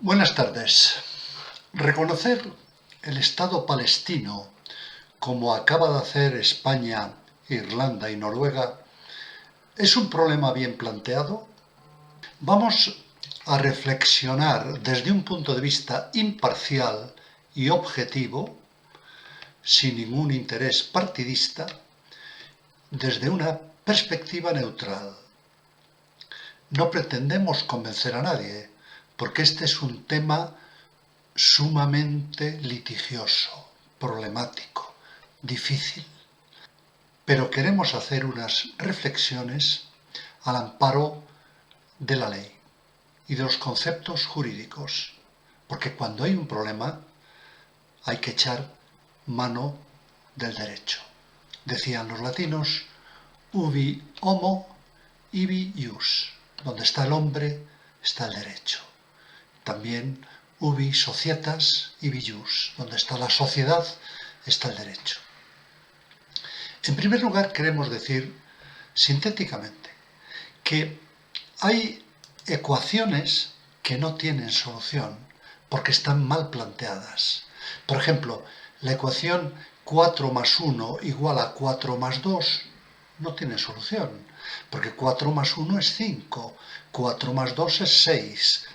Buenas tardes. Reconocer el Estado palestino, como acaba de hacer España, Irlanda y Noruega, ¿es un problema bien planteado? Vamos a reflexionar desde un punto de vista imparcial y objetivo, sin ningún interés partidista, desde una perspectiva neutral. No pretendemos convencer a nadie, porque este es un tema sumamente litigioso, problemático, difícil. Pero queremos hacer unas reflexiones al amparo de la ley y de los conceptos jurídicos, porque cuando hay un problema hay que echar mano del derecho. Decían los latinos, ubi homo, ibi ius. Donde está el hombre, está el derecho. También ubi societas ibi ius. Donde está la sociedad, está el derecho. En primer lugar, queremos decir, sintéticamente, que hay ecuaciones que no tienen solución porque están mal planteadas. Por ejemplo, la ecuación 4 más 1 igual a 4 más 2 no tiene solución, porque 4 más 1 es 5, 4 más 2 es 6,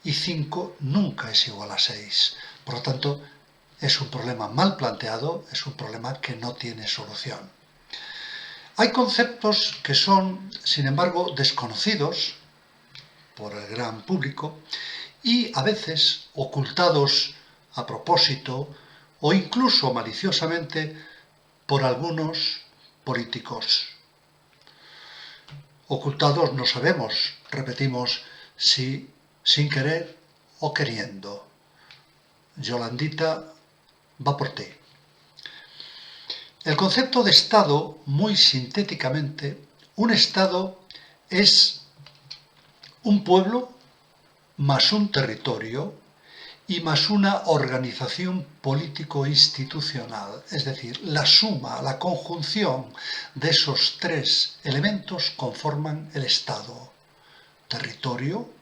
y 5 nunca es igual a 6. Por lo tanto, es un problema mal planteado, es un problema que no tiene solución. Hay conceptos que son, sin embargo, desconocidos por el gran público y a veces ocultados a propósito o incluso maliciosamente por algunos políticos. Ocultados no sabemos, repetimos, si sin querer o queriendo. Yolandita, va por ti. El concepto de Estado, muy sintéticamente, un Estado es un pueblo más un territorio y más una organización político-institucional, es decir, la suma, la conjunción de esos tres elementos conforman el Estado. Territorio,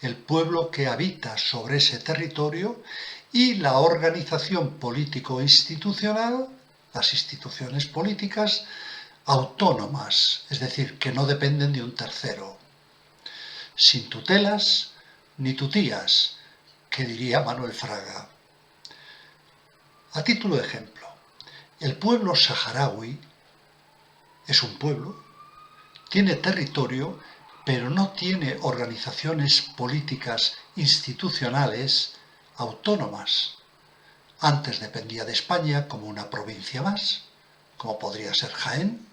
el pueblo que habita sobre ese territorio y la organización político-institucional, las instituciones políticas autónomas, es decir, que no dependen de un tercero, sin tutelas ni tutías, que diría Manuel Fraga. A título de ejemplo, el pueblo saharaui es un pueblo, tiene territorio, pero no tiene organizaciones políticas institucionales autónomas. Antes dependía de España como una provincia más, como podría ser Jaén,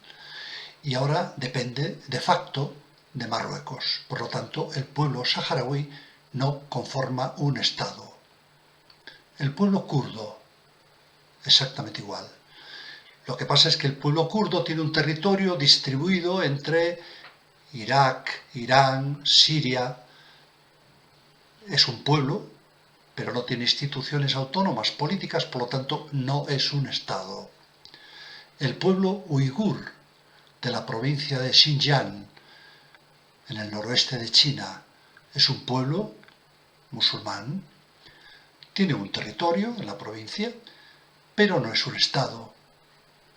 y ahora depende de facto de Marruecos. Por lo tanto, el pueblo saharaui no conforma un Estado. El pueblo kurdo, exactamente igual. Lo que pasa es que el pueblo kurdo tiene un territorio distribuido entre Irak, Irán, Siria. Es un pueblo, pero no tiene instituciones autónomas políticas, por lo tanto no es un Estado. El pueblo uigur de la provincia de Xinjiang, en el noroeste de China, es un pueblo musulmán, tiene un territorio en la provincia, pero no es un Estado,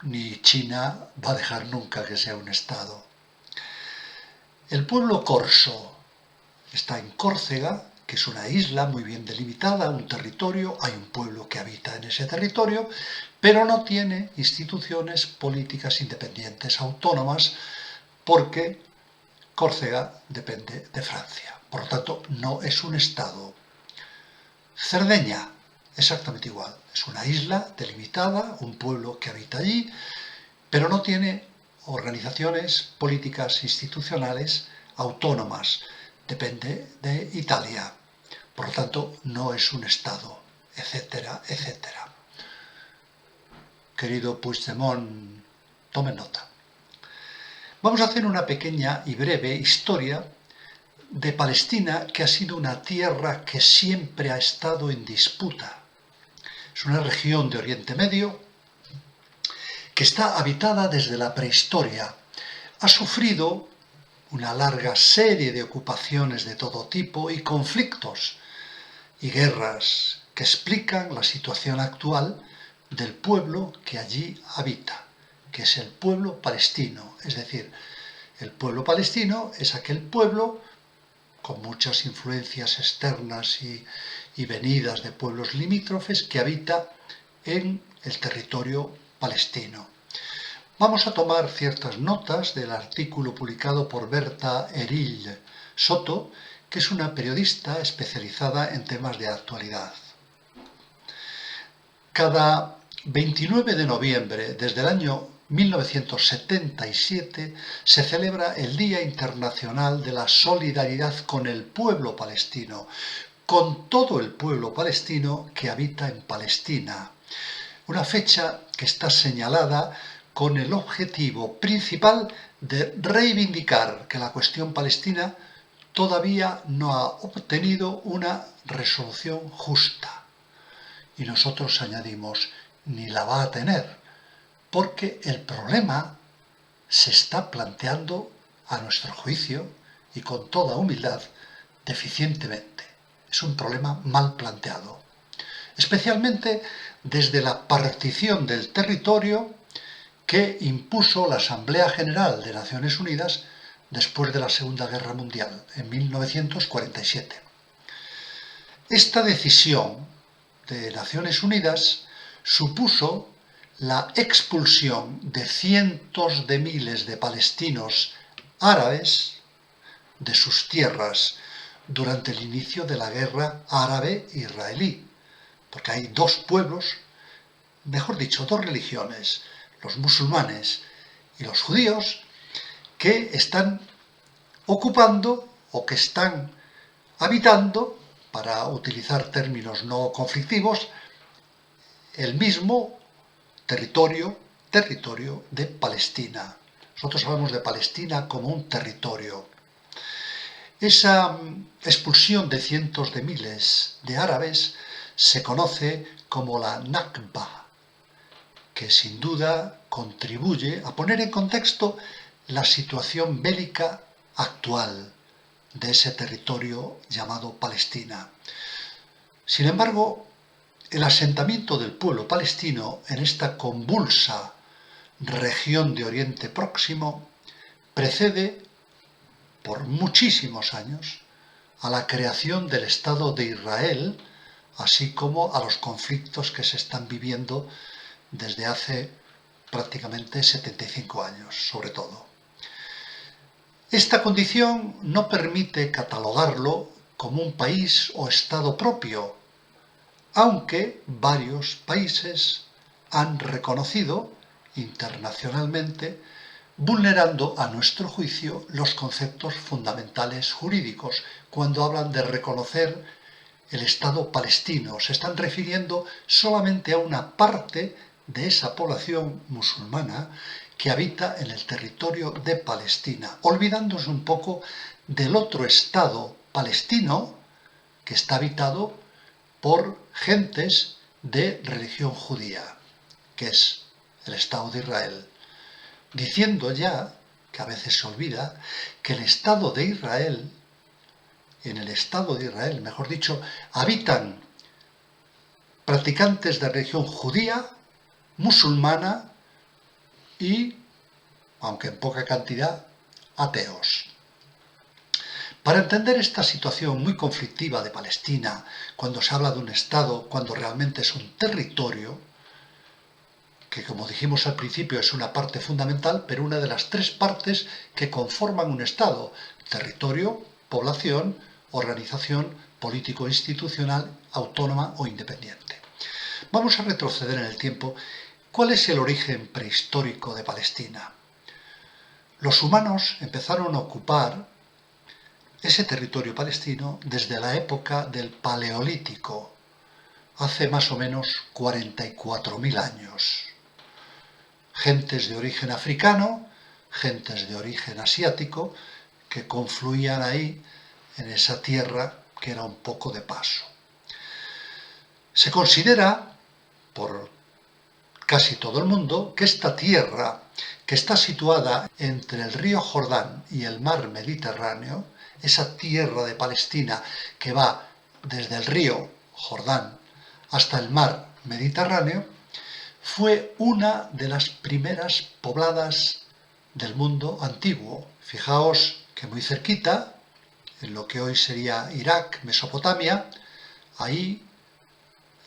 ni China va a dejar nunca que sea un Estado. El pueblo corso está en Córcega, que es una isla muy bien delimitada, un territorio, hay un pueblo que habita en ese territorio, pero no tiene instituciones políticas independientes autónomas porque Córcega depende de Francia. Por lo tanto, no es un Estado. Cerdeña, exactamente igual. Es una isla delimitada, un pueblo que habita allí, pero no tiene organizaciones políticas institucionales autónomas. Depende de Italia. Por lo tanto, no es un Estado, etcétera, etcétera. Querido Puigdemont, tome nota. Vamos a hacer una pequeña y breve historia de Palestina, que ha sido una tierra que siempre ha estado en disputa. Es una región de Oriente Medio que está habitada desde la prehistoria. Ha sufrido una larga serie de ocupaciones de todo tipo y conflictos. y guerras que explican la situación actual del pueblo que allí habita, que es el pueblo palestino. Es decir, el pueblo palestino es aquel pueblo con muchas influencias externas y venidas de pueblos limítrofes que habita en el territorio palestino. Vamos a tomar ciertas notas del artículo publicado por Berta Erill Soto, que es una periodista especializada en temas de actualidad. Cada 29 de noviembre, desde el año 1977, se celebra el Día Internacional de la Solidaridad con el pueblo palestino, con todo el pueblo palestino que habita en Palestina. Una fecha que está señalada con el objetivo principal de reivindicar que la cuestión palestina todavía no ha obtenido una resolución justa. Y nosotros añadimos, ni la va a tener, porque el problema se está planteando, a nuestro juicio, y con toda humildad, deficientemente. Es un problema mal planteado, especialmente desde la partición del territorio que impuso la Asamblea General de Naciones Unidas después de la Segunda Guerra Mundial, en 1947. Esta decisión de Naciones Unidas supuso la expulsión de cientos de miles de palestinos árabes de sus tierras durante el inicio de la guerra árabe-israelí, porque hay dos pueblos, mejor dicho, dos religiones, los musulmanes y los judíos, que están ocupando o que están habitando, para utilizar términos no conflictivos, el mismo territorio de Palestina. Nosotros hablamos de Palestina como un territorio. Esa expulsión de cientos de miles de árabes se conoce como la Nakba, que sin duda contribuye a poner en contexto la situación bélica actual de ese territorio llamado Palestina. Sin embargo, el asentamiento del pueblo palestino en esta convulsa región de Oriente Próximo precede por muchísimos años a la creación del Estado de Israel, así como a los conflictos que se están viviendo desde hace prácticamente 75 años, sobre todo. Esta condición no permite catalogarlo como un país o Estado propio, aunque varios países han reconocido internacionalmente, vulnerando a nuestro juicio los conceptos fundamentales jurídicos. Cuando hablan de reconocer el Estado palestino, se están refiriendo solamente a una parte de esa población musulmana que habita en el territorio de Palestina, olvidándose un poco del otro Estado palestino que está habitado por gentes de religión judía, que es el Estado de Israel, diciendo ya, que a veces se olvida, que el Estado de Israel, en el Estado de Israel, mejor dicho, habitan practicantes de religión judía, musulmana y, aunque en poca cantidad, ateos. Para entender esta situación muy conflictiva de Palestina, cuando se habla de un Estado, cuando realmente es un territorio, que como dijimos al principio es una parte fundamental, pero una de las tres partes que conforman un Estado: territorio, población, organización político-institucional, autónoma o independiente. Vamos a retroceder en el tiempo. ¿Cuál es el origen prehistórico de Palestina? Los humanos empezaron a ocupar ese territorio palestino desde la época del Paleolítico, hace más o menos 44.000 años. Gentes de origen africano, gentes de origen asiático, que confluían ahí en esa tierra que era un poco de paso. Se considera, por casi todo el mundo, que esta tierra, que está situada entre el río Jordán y el mar Mediterráneo, esa tierra de Palestina que va desde el río Jordán hasta el mar Mediterráneo, fue una de las primeras pobladas del mundo antiguo. Fijaos que muy cerquita, en lo que hoy sería Irak, Mesopotamia, ahí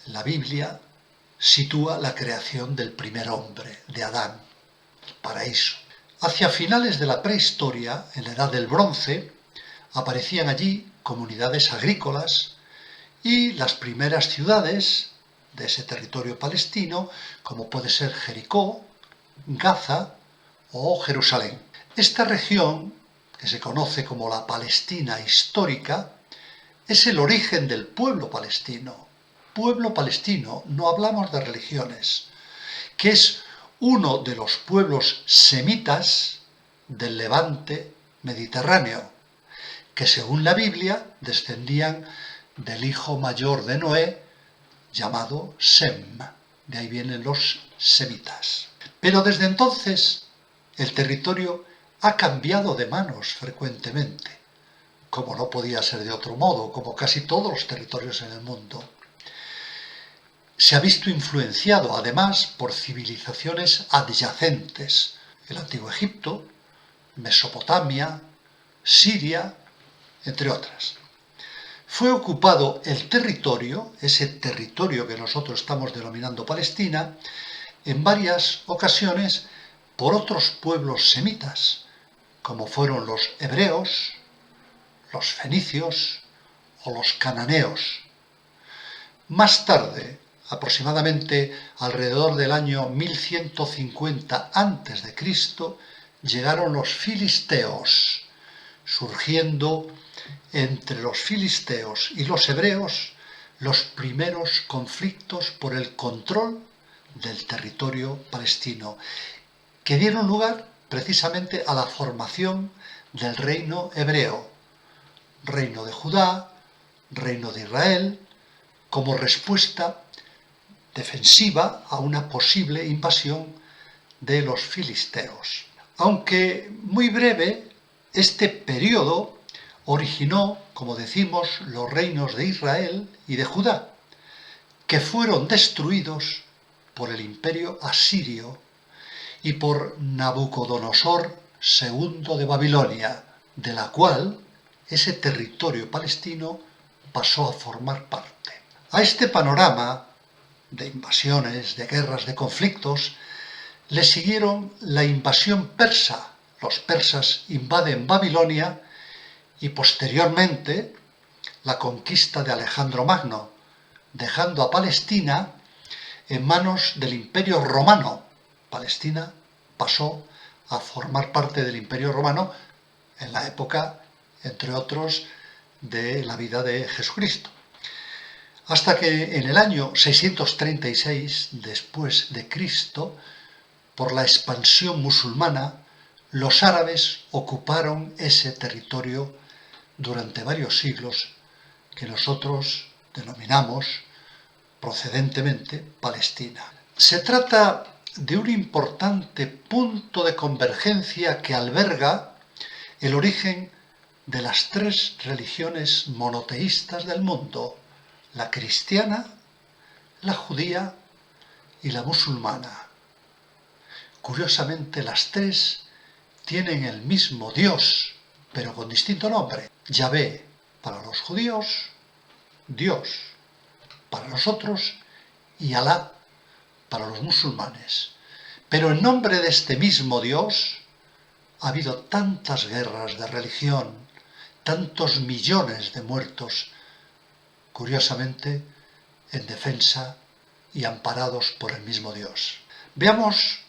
la Biblia sitúa la creación del primer hombre, de Adán, el paraíso. Hacia finales de la prehistoria, en la Edad del Bronce, aparecían allí comunidades agrícolas y las primeras ciudades de ese territorio palestino, como puede ser Jericó, Gaza o Jerusalén. Esta región, que se conoce como la Palestina histórica, es el origen del pueblo palestino. Pueblo palestino, no hablamos de religiones, que es uno de los pueblos semitas del Levante mediterráneo, que según la Biblia descendían del hijo mayor de Noé, llamado Sem. De ahí vienen los semitas. Pero desde entonces el territorio ha cambiado de manos frecuentemente, como no podía ser de otro modo, como casi todos los territorios en el mundo. Se ha visto influenciado además por civilizaciones adyacentes, el Antiguo Egipto, Mesopotamia, Siria, entre otras. Fue ocupado el territorio, ese territorio que nosotros estamos denominando Palestina, en varias ocasiones por otros pueblos semitas, como fueron los hebreos, los fenicios o los cananeos. Más tarde, aproximadamente alrededor del año 1150 a.C., llegaron los filisteos, surgiendo entre los filisteos y los hebreos los primeros conflictos por el control del territorio palestino, que dieron lugar precisamente a la formación del reino hebreo, reino de Judá, reino de Israel, como respuesta defensiva a una posible invasión de los filisteos. Aunque muy breve, este periodo originó, como decimos, los reinos de Israel y de Judá, que fueron destruidos por el imperio asirio y por Nabucodonosor II de Babilonia, de la cual ese territorio palestino pasó a formar parte. A este panorama de invasiones, de guerras, de conflictos, le siguieron la invasión persa. Los persas invaden Babilonia y posteriormente la conquista de Alejandro Magno, dejando a Palestina en manos del Imperio Romano. Palestina pasó a formar parte del Imperio Romano en la época, entre otros, de la vida de Jesucristo. Hasta que en el año 636 después de Cristo, por la expansión musulmana, los árabes ocuparon ese territorio durante varios siglos que nosotros denominamos procedentemente Palestina. Se trata de un importante punto de convergencia que alberga el origen de las tres religiones monoteístas del mundo: la cristiana, la judía y la musulmana. Curiosamente, las tres tienen el mismo Dios, pero con distinto nombre. Yahvé para los judíos, Dios para nosotros, y Alá para los musulmanes. Pero en nombre de este mismo Dios ha habido tantas guerras de religión, tantos millones de muertos, curiosamente en defensa y amparados por el mismo Dios. Veamos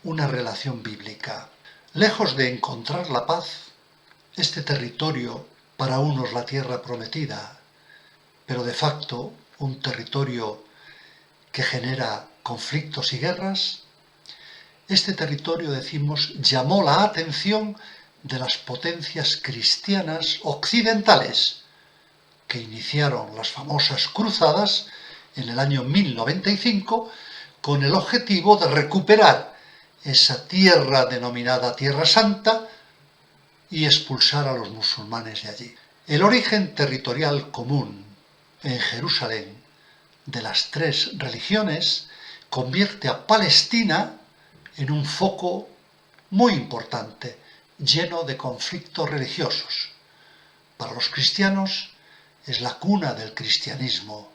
una relación bíblica. Lejos de encontrar la paz, este territorio, para unos la tierra prometida, pero de facto un territorio que genera conflictos y guerras, este territorio, decimos, llamó la atención de las potencias cristianas occidentales, que iniciaron las famosas cruzadas en el año 1095 con el objetivo de recuperar esa tierra denominada Tierra Santa y expulsar a los musulmanes de allí. El origen territorial común en Jerusalén de las tres religiones convierte a Palestina en un foco muy importante, lleno de conflictos religiosos. Para los cristianos es la cuna del cristianismo.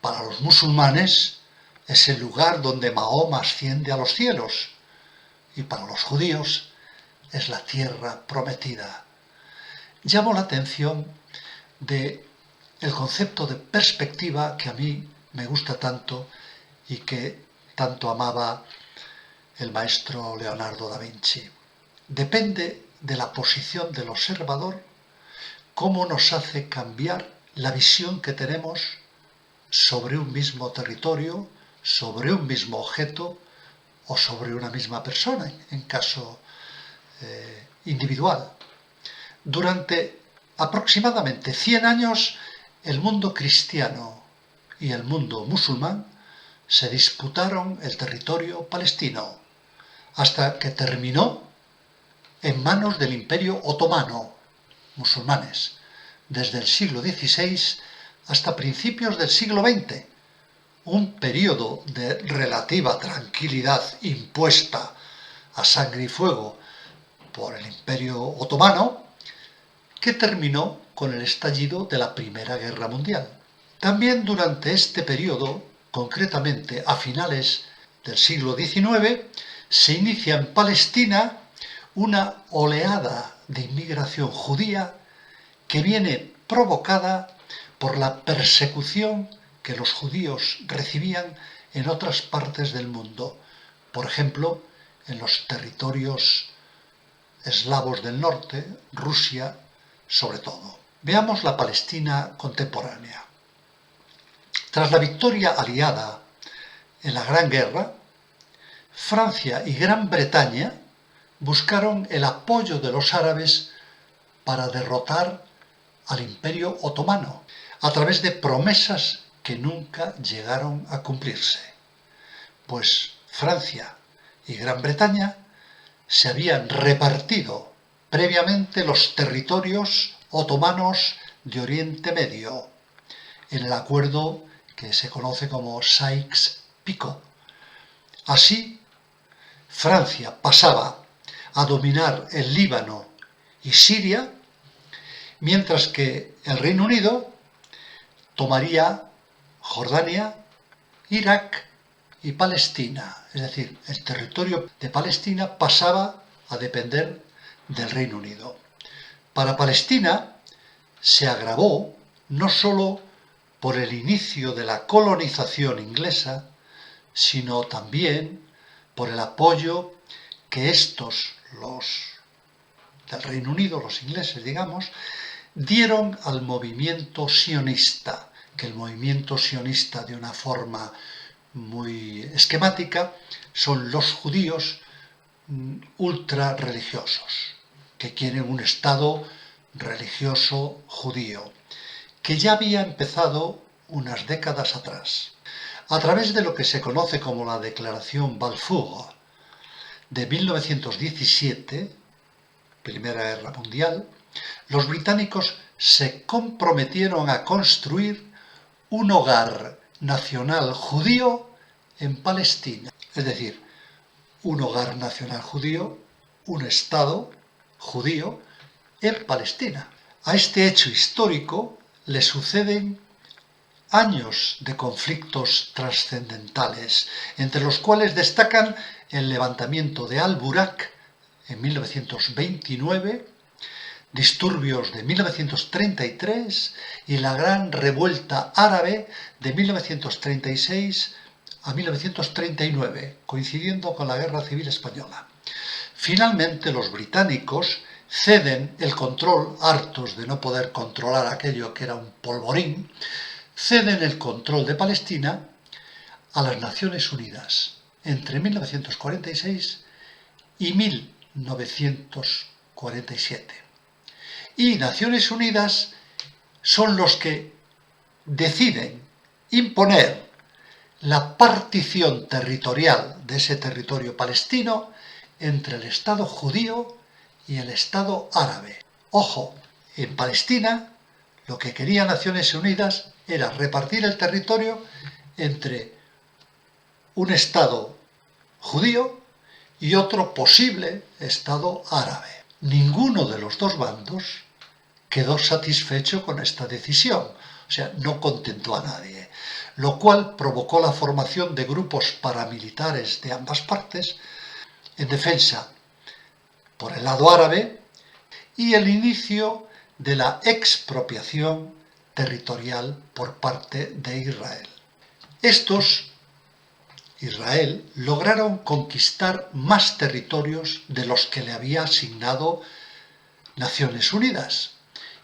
Para los musulmanes es el lugar donde Mahoma asciende a los cielos. Y para los judíos es la tierra prometida. Llamo la atención de el concepto de perspectiva que a mí me gusta tanto y que tanto amaba el maestro Leonardo da Vinci. Depende de la posición del observador cómo nos hace cambiar la visión que tenemos sobre un mismo territorio, sobre un mismo objeto o sobre una misma persona, en caso individual. Durante aproximadamente 100 años, el mundo cristiano y el mundo musulmán se disputaron el territorio palestino, hasta que terminó en manos del Imperio Otomano, musulmanes, desde el siglo XVI hasta principios del siglo XX, un periodo de relativa tranquilidad impuesta a sangre y fuego por el Imperio Otomano, que terminó con el estallido de la Primera Guerra Mundial. También durante este periodo, concretamente a finales del siglo XIX, se inicia en Palestina una oleada de inmigración judía que viene provocada por la persecución que los judíos recibían en otras partes del mundo, por ejemplo, en los territorios eslavos del norte, Rusia sobre todo. Veamos la Palestina contemporánea. Tras la victoria aliada en la Gran Guerra, Francia y Gran Bretaña buscaron el apoyo de los árabes para derrotar al Imperio Otomano, a través de promesas que nunca llegaron a cumplirse, pues Francia y Gran Bretaña se habían repartido previamente los territorios otomanos de Oriente Medio, en el acuerdo que se conoce como Sykes-Picot. Así, Francia pasaba a dominar el Líbano y Siria, mientras que el Reino Unido tomaría Jordania, Irak y Palestina. Es decir, el territorio de Palestina pasaba a depender del Reino Unido. Para Palestina se agravó no solo por el inicio de la colonización inglesa, sino también por el apoyo que estos, los del Reino Unido, los ingleses, digamos, dieron al movimiento sionista, que el movimiento sionista, de una forma muy esquemática, son los judíos ultra religiosos, que quieren un Estado religioso judío, que ya había empezado unas décadas atrás. A través de lo que se conoce como la Declaración Balfour de 1917, Primera Guerra Mundial, los británicos se comprometieron a construir un hogar nacional judío en Palestina. Es decir, un hogar nacional judío, un Estado judío en Palestina. A este hecho histórico le suceden años de conflictos trascendentales, entre los cuales destacan el levantamiento de Al-Burak en 1929, disturbios de 1933 y la Gran Revuelta Árabe de 1936 a 1939, coincidiendo con la Guerra Civil Española. Finalmente, los británicos ceden el control, hartos de no poder controlar aquello que era un polvorín, ceden el control de Palestina a las Naciones Unidas entre 1946 y 1947. Y Naciones Unidas son los que deciden imponer la partición territorial de ese territorio palestino entre el Estado judío y el Estado árabe. Ojo, en Palestina lo que quería Naciones Unidas era repartir el territorio entre un Estado judío y otro posible Estado árabe. Ninguno de los dos bandos quedó satisfecho con esta decisión, o sea, no contentó a nadie, lo cual provocó la formación de grupos paramilitares de ambas partes en defensa por el lado árabe y el inicio de la expropiación territorial por parte de Israel. Israel, lograron conquistar más territorios de los que le había asignado Naciones Unidas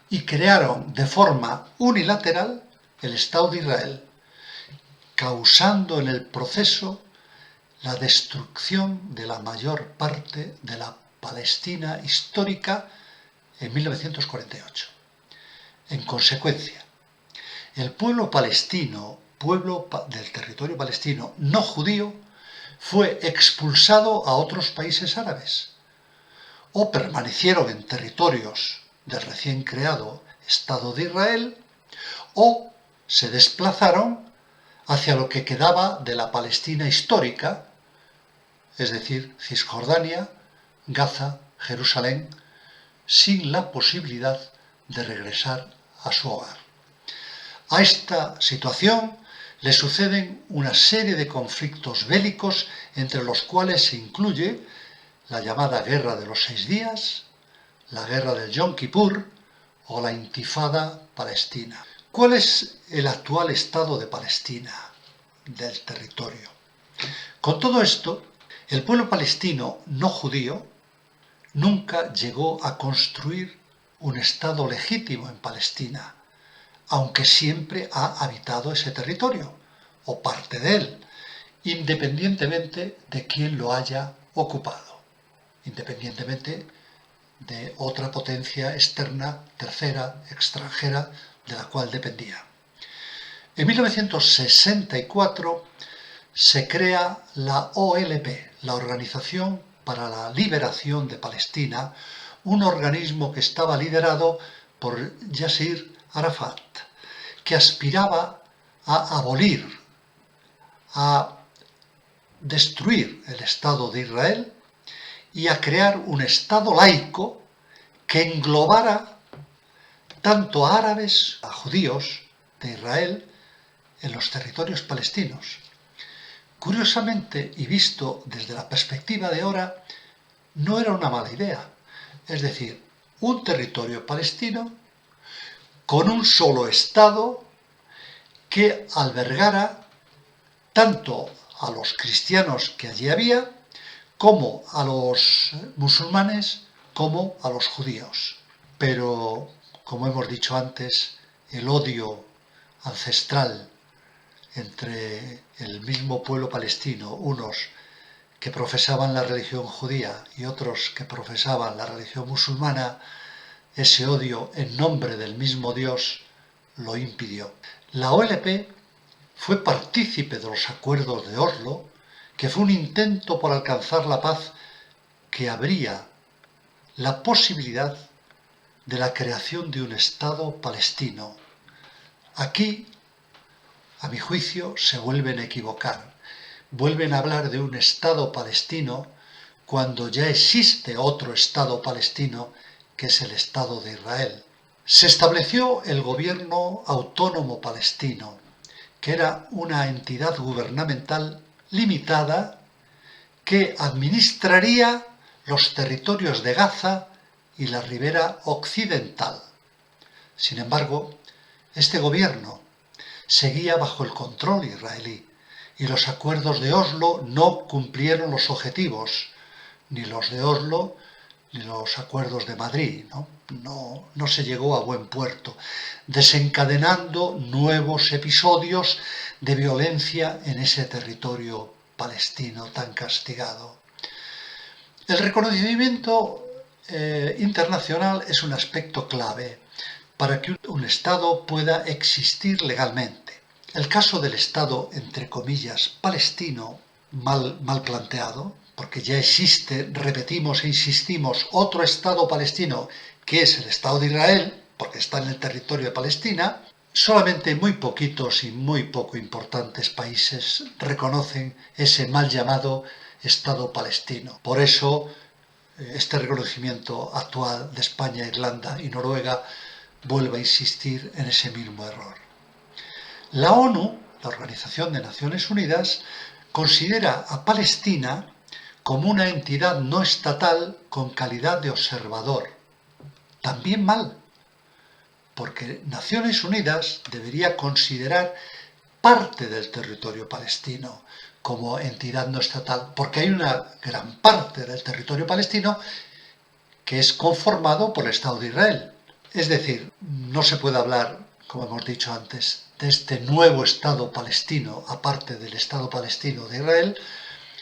y crearon de forma unilateral el Estado de Israel, causando en el proceso la destrucción de la mayor parte de la Palestina histórica en 1948. En consecuencia, el pueblo palestino, pueblo del territorio palestino no judío, fue expulsado a otros países árabes o permanecieron en territorios del recién creado Estado de Israel o se desplazaron hacia lo que quedaba de la Palestina histórica, es decir, Cisjordania, Gaza, Jerusalén, sin la posibilidad de regresar a su hogar. A esta situación le suceden una serie de conflictos bélicos entre los cuales se incluye la llamada Guerra de los 6 días, la Guerra del Yom Kippur o la Intifada palestina. ¿Cuál es el actual estado de Palestina, del territorio? Con todo esto, el pueblo palestino no judío nunca llegó a construir un estado legítimo en Palestina, aunque siempre ha habitado ese territorio, o parte de él, independientemente de quién lo haya ocupado, independientemente de otra potencia externa, tercera, extranjera, de la cual dependía. En 1964 se crea la OLP, la Organización para la Liberación de Palestina, un organismo que estaba liderado por Yasser Arafat, que aspiraba a abolir, a destruir el Estado de Israel y a crear un Estado laico que englobara tanto a árabes, a judíos de Israel en los territorios palestinos. Curiosamente, y visto desde la perspectiva de ahora, no era una mala idea. Es decir, un territorio palestino con un solo Estado que albergara tanto a los cristianos que allí había, como a los musulmanes, como a los judíos. Pero, como hemos dicho antes, el odio ancestral entre el mismo pueblo palestino, unos que profesaban la religión judía y otros que profesaban la religión musulmana, ese odio en nombre del mismo Dios lo impidió. La OLP fue partícipe de los acuerdos de Oslo, que fue un intento por alcanzar la paz que abría la posibilidad de la creación de un Estado palestino. Aquí, a mi juicio, se vuelven a equivocar. Vuelven a hablar de un Estado palestino cuando ya existe otro Estado palestino que es el Estado de Israel. Se estableció el gobierno autónomo palestino, que era una entidad gubernamental limitada que administraría los territorios de Gaza y la ribera occidental. Sin embargo, este gobierno seguía bajo el control israelí y los acuerdos de Oslo no cumplieron los objetivos, ni los de Oslo ni los acuerdos de Madrid, no se llegó a buen puerto, desencadenando nuevos episodios de violencia en ese territorio palestino tan castigado. El reconocimiento internacional es un aspecto clave para que un Estado pueda existir legalmente. El caso del Estado, entre comillas, palestino, mal planteado, porque ya existe, repetimos e insistimos, otro Estado palestino, que es el Estado de Israel, porque está en el territorio de Palestina, Solamente muy poquitos y muy poco importantes países reconocen ese mal llamado Estado palestino. Por eso, este reconocimiento actual de España, Irlanda y Noruega vuelve a insistir en ese mismo error. La ONU, la Organización de Naciones Unidas, considera a Palestina como una entidad no estatal con calidad de observador. También mal, porque Naciones Unidas debería considerar parte del territorio palestino como entidad no estatal, porque hay una gran parte del territorio palestino que es conformado por el Estado de Israel. Es decir, no se puede hablar, como hemos dicho antes, de este nuevo Estado palestino, aparte del Estado palestino de Israel,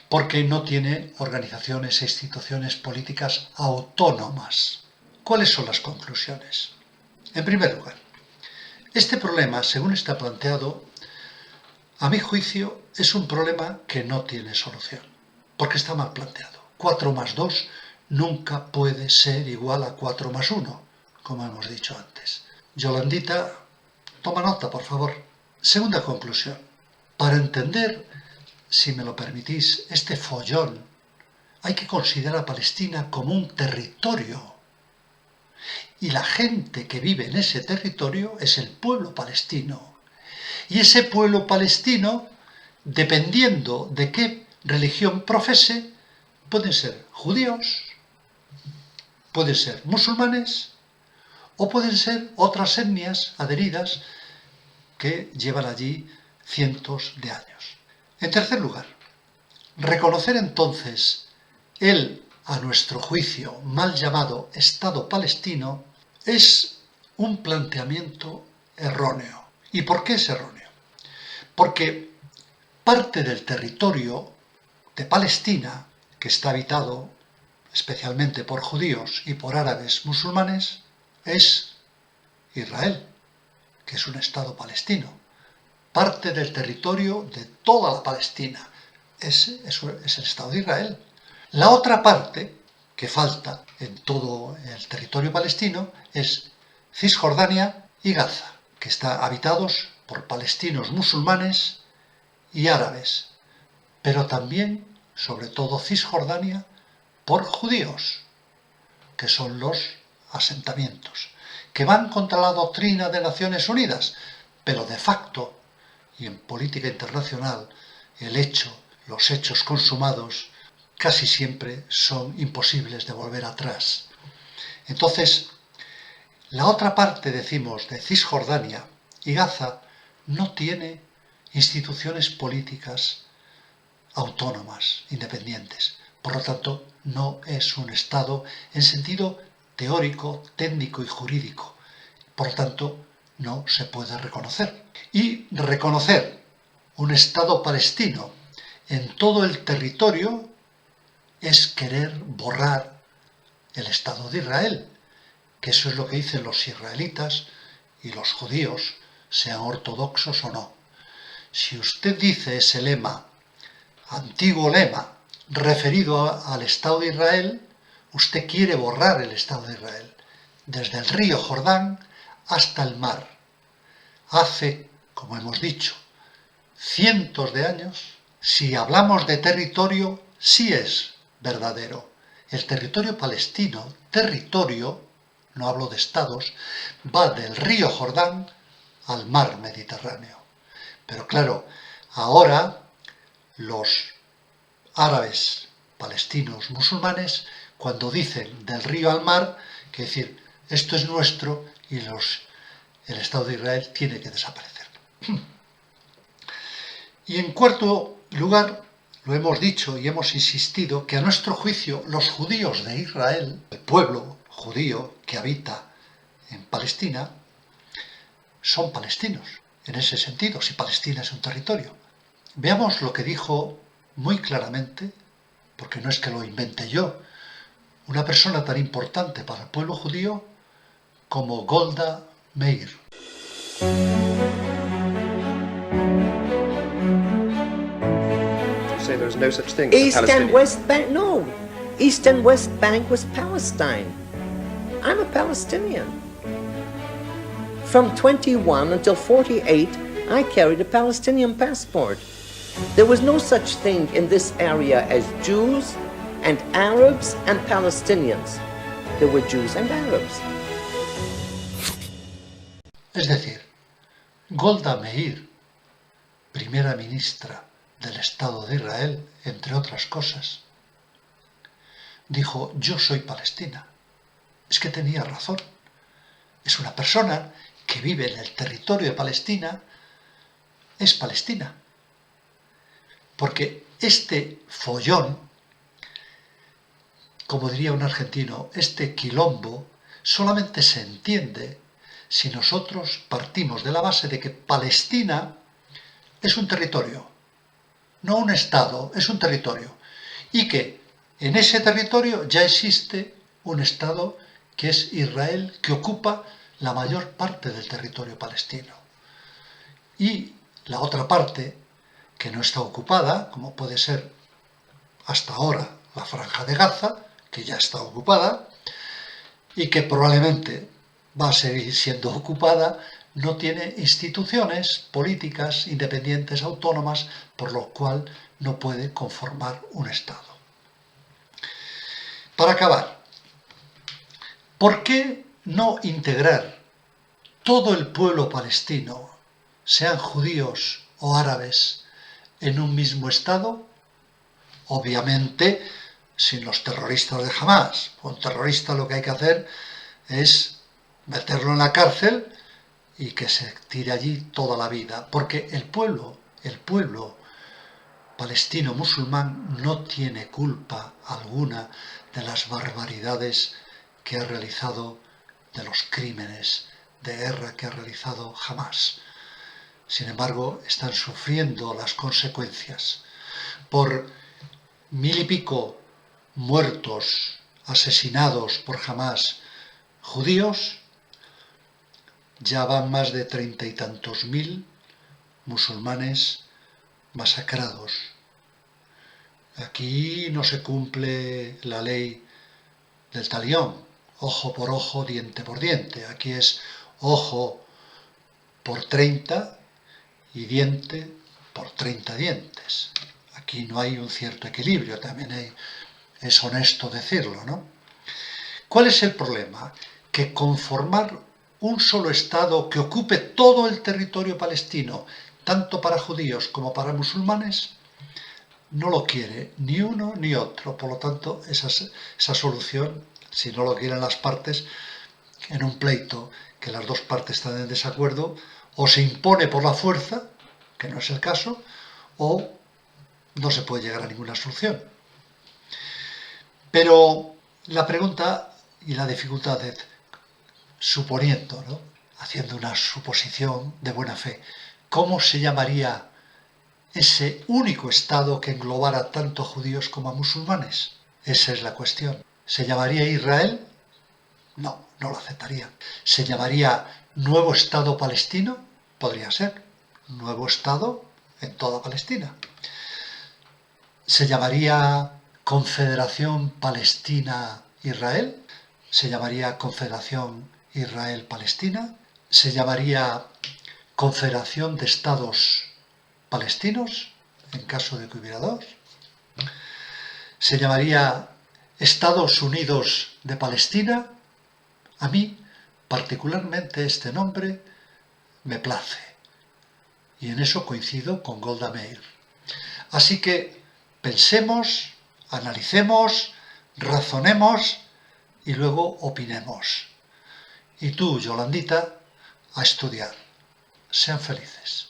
porque no tiene organizaciones e instituciones políticas autónomas. ¿Cuáles son las conclusiones? En primer lugar, este problema, según está planteado, a mi juicio, es un problema que no tiene solución, porque está mal planteado. 4 más 2 nunca puede ser igual a 4 más 1, como hemos dicho antes. Yolandita, toma nota, por favor. Segunda conclusión. Para entender, si me lo permitís, este follón, hay que considerar a Palestina como un territorio. Y la gente que vive en ese territorio es el pueblo palestino. Y ese pueblo palestino, dependiendo de qué religión profese, pueden ser judíos, pueden ser musulmanes o pueden ser otras etnias adheridas que llevan allí cientos de años. En tercer lugar, reconocer entonces el, a nuestro juicio, mal llamado Estado palestino es un planteamiento erróneo. ¿Y por qué es erróneo? Porque parte del territorio de Palestina, que está habitado especialmente por judíos y por árabes musulmanes, es Israel, que es un Estado palestino. Parte del territorio de toda la Palestina es el Estado de Israel. La otra parte que falta en todo el territorio palestino es Cisjordania y Gaza, que están habitados por palestinos musulmanes y árabes, pero también, sobre todo Cisjordania, por judíos, que son los asentamientos, que van contra la doctrina de Naciones Unidas, pero de facto y en política internacional los hechos consumados casi siempre son imposibles de volver atrás. Entonces, la otra parte, decimos, de Cisjordania y Gaza no tiene instituciones políticas autónomas, independientes. Por lo tanto, no es un Estado en sentido teórico, técnico y jurídico. Por lo tanto, no se puede reconocer. Y reconocer un Estado palestino en todo el territorio es querer borrar el Estado de Israel, que eso es lo que dicen los israelitas y los judíos, sean ortodoxos o no. Si usted dice ese lema, antiguo lema, referido al Estado de Israel, usted quiere borrar el Estado de Israel, desde el río Jordán hasta el mar. Hace, como hemos dicho, cientos de años, si hablamos de territorio, sí es verdadero. El territorio palestino, no hablo de estados, va del río Jordán al mar Mediterráneo. Pero claro, ahora los árabes, palestinos, musulmanes, cuando dicen del río al mar, quiere decir, esto es nuestro y el Estado de Israel tiene que desaparecer. Y en cuarto lugar, lo hemos dicho y hemos insistido, que a nuestro juicio los judíos de Israel, el pueblo judío que habita en Palestina, son palestinos. En ese sentido, si Palestina es un territorio. Veamos lo que dijo muy claramente, porque no es que lo invente yo, una persona tan importante para el pueblo judío como Golda Meir. Say there's no such thing as East Palestinian. and West Bank, no. East and West Bank was Palestine. I'm a Palestinian. From 21 until 48, I carried a Palestinian passport. There was no such thing in this area as Jews and Arabs and Palestinians. There were Jews and Arabs. Es decir, Golda Meir, primera ministra del Estado de Israel, entre otras cosas, dijo: yo soy palestina. Es que tenía razón. Es una persona que vive en el territorio de Palestina, es palestina. Porque este follón, como diría un argentino, este quilombo, solamente se entiende si nosotros partimos de la base de que Palestina es un territorio, no un estado, es un territorio, y que en ese territorio ya existe un estado que es Israel, que ocupa la mayor parte del territorio palestino. Y la otra parte, que no está ocupada, como puede ser hasta ahora la Franja de Gaza, que ya está ocupada, y que probablemente va a seguir siendo ocupada, no tiene instituciones políticas independientes autónomas, por lo cual no puede conformar un Estado. Para acabar, ¿por qué no integrar todo el pueblo palestino, sean judíos o árabes, en un mismo Estado? Obviamente, sin los terroristas de Hamás. Un terrorista lo que hay que hacer es meterlo en la cárcel y que se tire allí toda la vida, porque el pueblo palestino musulmán no tiene culpa alguna de las barbaridades que ha realizado, de los crímenes de guerra que ha realizado Hamás. Sin embargo, están sufriendo las consecuencias. Por 1000 y pico muertos, asesinados por Hamás judíos, ya van más de 30 y tantos mil musulmanes masacrados. Aquí no se cumple la ley del talión, ojo por ojo, diente por diente. Aquí es ojo por 30 y diente por 30 dientes. Aquí no hay un cierto equilibrio, también es honesto decirlo, ¿no? ¿Cuál es el problema? Que conformar un solo Estado que ocupe todo el territorio palestino, tanto para judíos como para musulmanes, no lo quiere ni uno ni otro. Por lo tanto, esa solución, si no lo quieren las partes, en un pleito que las dos partes están en desacuerdo, o se impone por la fuerza, que no es el caso, o no se puede llegar a ninguna solución. Pero la pregunta y la dificultad es, suponiendo, ¿no?, haciendo una suposición de buena fe, ¿cómo se llamaría ese único Estado que englobara tanto a judíos como a musulmanes? Esa es la cuestión. ¿Se llamaría Israel? No, no lo aceptaría. ¿Se llamaría Nuevo Estado Palestino? Podría ser. Nuevo Estado en toda Palestina. ¿Se llamaría Confederación Palestina-Israel? ¿Se llamaría Confederación Israel-Palestina? ¿Se llamaría Confederación de Estados Palestinos, en caso de que hubiera dos? ¿Se llamaría Estados Unidos de Palestina? A mí, particularmente, este nombre me place. Y en eso coincido con Golda Meir. Así que pensemos, analicemos, razonemos y luego opinemos. Y tú, Yolandita, a estudiar. Sean felices.